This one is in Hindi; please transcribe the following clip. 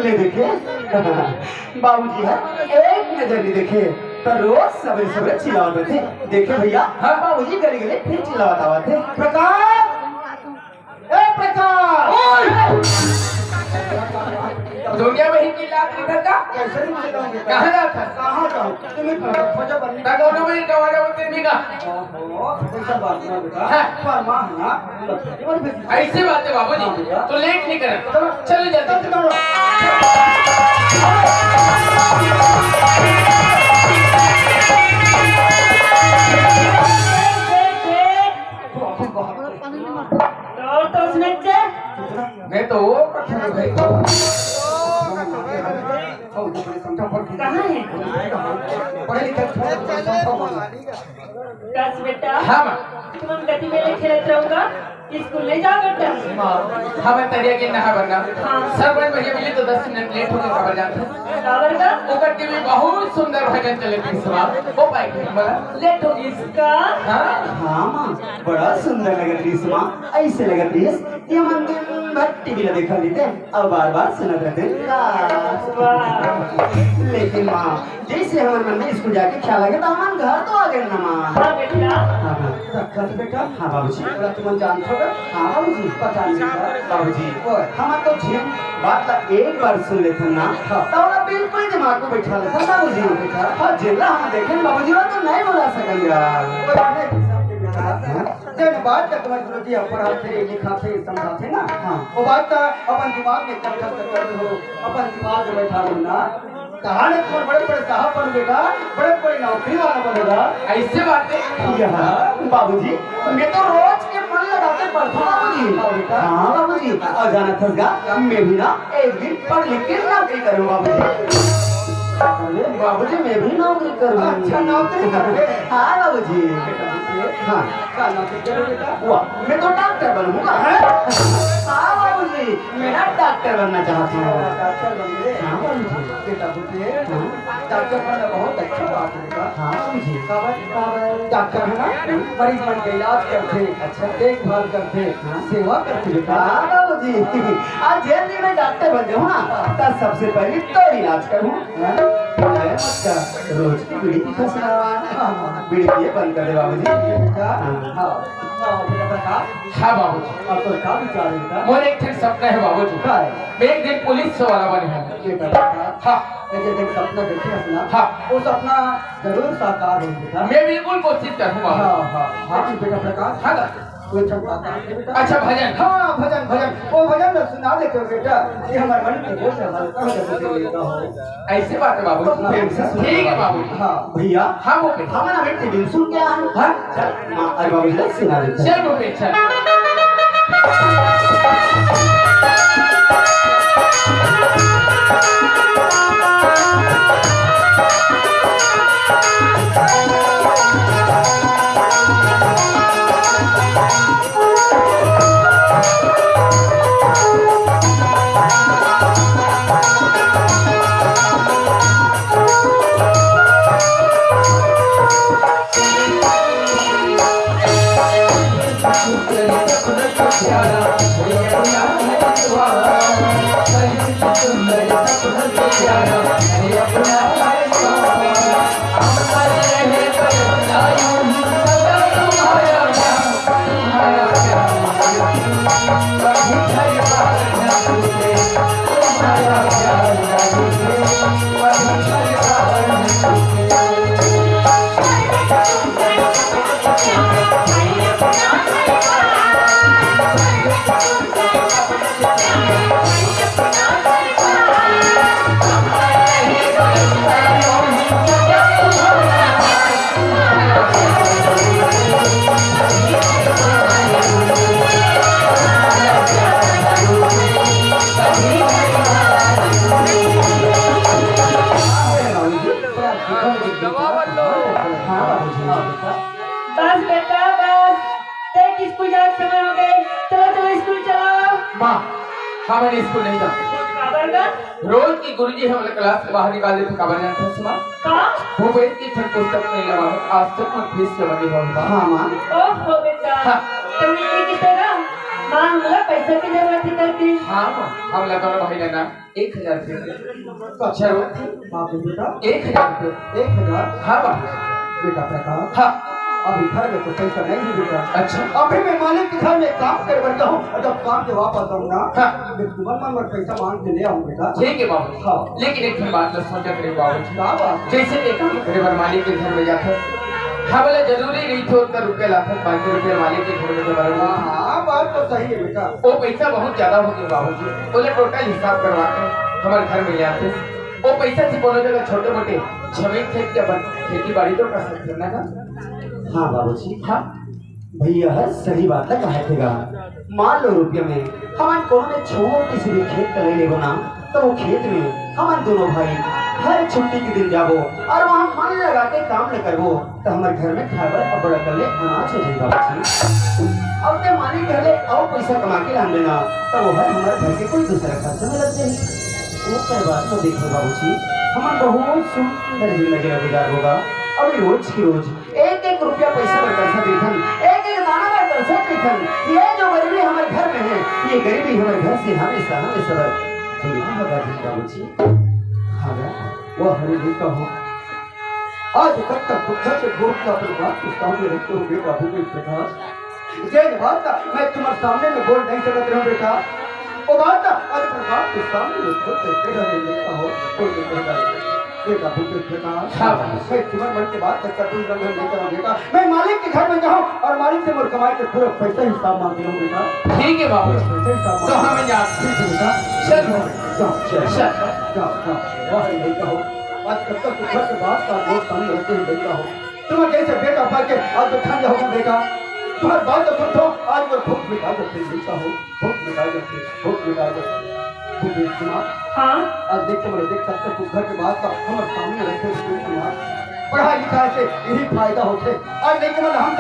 ले देखे बाबूजी है एक नजर नहीं देखे तो रोज सवेरे सवेरे चिल्लाते थे। देखे भैया बाबूजी गली गली फिर चिल्लाता थे, प्रकाश ए प्रकाश। दुनिया में ही चिल्लाते इधर का कैसे नहीं चिल्लाओगे? कहाँ जाता कहाँ जाऊँ? तुम्हें खोजा बनने का दोनों में कवाड़ा होते भी का ऐसा बात ना बेटा, फरमा है ना। ऐसे बात है बाबूजी, तो लेट नहीं करना, चले जाते मैं तो वो भाई कहाँ है बेटा? हाँ माँ तुम गति में खेलते रहोगा, स्कूल नहीं जाओ बेटा? हाँ मैं तरिया के नहा बनना सर बन भैया मिले तो 10 मिनट लेट होकर खबर जाता काबर का ऊपर के भी बहुत सुंदर भजन चले थे सवाल वो बाइक लेट होगी इसका। हाँ माँ बड़ा सुंदर लगत रही माँ, ऐसे लगत रही ये हम दिन भर टीवी में देखा लेते और बार बार सुनत रहते। लेकिन माँ जैसे हमारे मन में स्कूल जाके ख्याल लगे तो हमारे घर तो आ गए ना माँ। हाँ बेटा। हाँ बेटा। हाँ बाबूजी तुम जानते हो? हाँ बाबूजी पता नहीं बाबूजी हम तो झीम बात ला एक बार सुन लेते ना तो बिल्कुल दिमाग को बैठा लेता बाबूजी। हाँ जिला हम देखे बाबूजी तो नहीं बोला सकते यार जब बात का तुम्हारी गुरुजी पढ़ाते लिखाते समझाते ना वो बात का अपन दिमाग में कर हो अपन दिमाग में बैठा लो ना कहा ने तुम बड़े बड़े साहब बन बेटा, बड़े बड़े नौकरी वाला बनेगा। ऐसे बातें बाबूजी मैं तो रोज के मन लगाते पढ़ता बाबूजी। हाँ बाबूजी और जाना था मैं भी ना एक दिन पढ़ लिख के नौकरी करूँ बाबूजी। बाबूजी मैं भी नौकरी करूँ। अच्छा नौकरी करोगे? हाँ बाबूजी। हाँ क्या नौकरी करोगे? मैं तो डॉक्टर बनूंगा। हाँ बाबूजी मेरा डॉक्टर बनना चाहता हूँ। डॉक्टर बनोगे? हाँ बाबूजी। बेटा बेटे डॉक्टर बनना बहुत अच्छा बात है। हाँ बाबूजी डॉक्टर है ना मरीज मन का इलाज करते, अच्छा देखभाल करते, सेवा करते बेटा। हाँ बाबूजी आज जल्दी में डॉक्टर बन जाऊँ ना तब सबसे पहले तो इलाज करूँ। रोज की बीड़ी की खसना बीड़ी ये बंद कर दे बाबूजी। हाँ बाबूजी अब तो क्या विचार है? मोर एक ठीक सपना है बाबूजी, मैं एक दिन पुलिस वाला बने हूँ। हाँ जैसे सपना देखे अपना हाँ वो सपना जरूर साकार होगा। मैं बिल्कुल कोशिश करूँगा। हाँ हाँ हाँ बेटा प्रकाश। हाँ अच्छा भजन। हाँ भजन भजन वो भजन में सुना देते हो बेटा ये हमारे मन की बोझ है। ऐसे बात है बाबू ठीक है बाबू। हाँ भैया हाँ वो हमारा बेटे सुन क्या है? अरे बाबू सुना देते चल वो चल बस बेटा बस देख स्कूल जाने का समय हो गए, चलो चलो स्कूल चलो। माँ हमारे स्कूल नहीं जाते रोज की गुरुजी हमारे क्लास से बाहर निकाल देते खबर जानते हैं सुना वो वेद की छठ पुस्तक नहीं लगा आज तक मैं फीस जमा नहीं हुआ। हाँ माँ ओहो बेटा तुमने ये कितना हाँ हमरा पैसा की जरूरत है करके हाँ हम लगा महीने ना 1000 रुपये अच्छा बाप रे बेटा 1000 रुपये 1000 हाँ बाबू बेटा प्रकाश हाँ अभी घर में तो पैसा नहीं है बेटा। अच्छा अभी मैं मालिक के घर में काम कर बैठा हूँ और जब काम से वापस आऊंगा हाँ। मैं तुम्हारा पैसा मांग के ले आऊँ बेटा। ठीक है बाबू हाँ। लेकिन एक बात न सोचा करें बाबू क्या बात है? जैसे देखा मेरे मालिक के घर में जाता हाँ बोले जरूरी नहीं थे उतना रुपये लाता 500 रुपये मालिक के घर में जब हाँ बात तो सही है बेटा। वो पैसा बहुत ज्यादा हो गया बाबू जी बोले टोटल हिसाब करवाते हमारे घर में ले आते वो पैसा से कोनो जगह छोटे मोटे जमीन खेत के खेती बाड़ी तो कर सकते ना हाँ बाबूजी हाँ भैया है सही बात है कहा थेगा। मान लो रुपये में हमारे कोनो ने छोटी सी भी खेत कर ले ना तो वो खेत में हमारे दोनों भाई हर छुट्टी के दिन जाबो और वहाँ मन लगा के काम न करबो तो हमारे घर में खाए अब बड़ा कर ले अनाज हो जाएगा बाबूजी। अब ते मालिक घर ले और पैसा कमा के लान देना तो वो है हमारे घर के कोई दूसरा खर्चा में लग जाए। वो कर बात तो देखो बाबूजी हमारा बहुत सुंदर जिंदगी गुजार होगा। अभी रोज की रोज एक एक रुपया पैसा बरकर देथन एक एक दाना बरकर देथन। ये जो गरीबी हमारे घर में है ये गरीबी हमारे घर से हमेशा हमेशा बाबूजी हाँ वो हरी नहीं कहो आज तक तक पुत्र के घोष का परिवार के सामने रखते हो बेटा भूपेश प्रकाश जय बात मैं तुम्हारे सामने में बोल नहीं सकता हूँ बेटा वो बात आज प्रकाश के सामने में खुद देखता हो बोल बेटा बेटा भूपेश प्रकाश हाँ। मैं तुम्हारे मन के बात तक कर दूँ लेकर बेटा मैं मालिक के घर में जाऊँ और मालिक से मोर कमाई के पूरा पैसा हिसाब मांग लूँ बेटा। ठीक है बाबू पैसा हिसाब तो हमें जाते ठीक है बेटा चल जाओ चल जाओ वाह नहीं कहो आज कब तक घर के बात का बहुत सामने रहते हुए देखता हो तुम्हें कैसे बेटा पा के आज तो ठंड होगा बेटा तुम्हारी बात तो सुनते हो आज वो भूख मिटा देते देखता हो भूख मिटा देते भूपेश कुमार हाँ आज देखते मेरे देख सकते हो घर के बात का हमारे सामने रहते हुए पढ़ाई लिखाई से यही फायदा होते आज देखते मतलब हम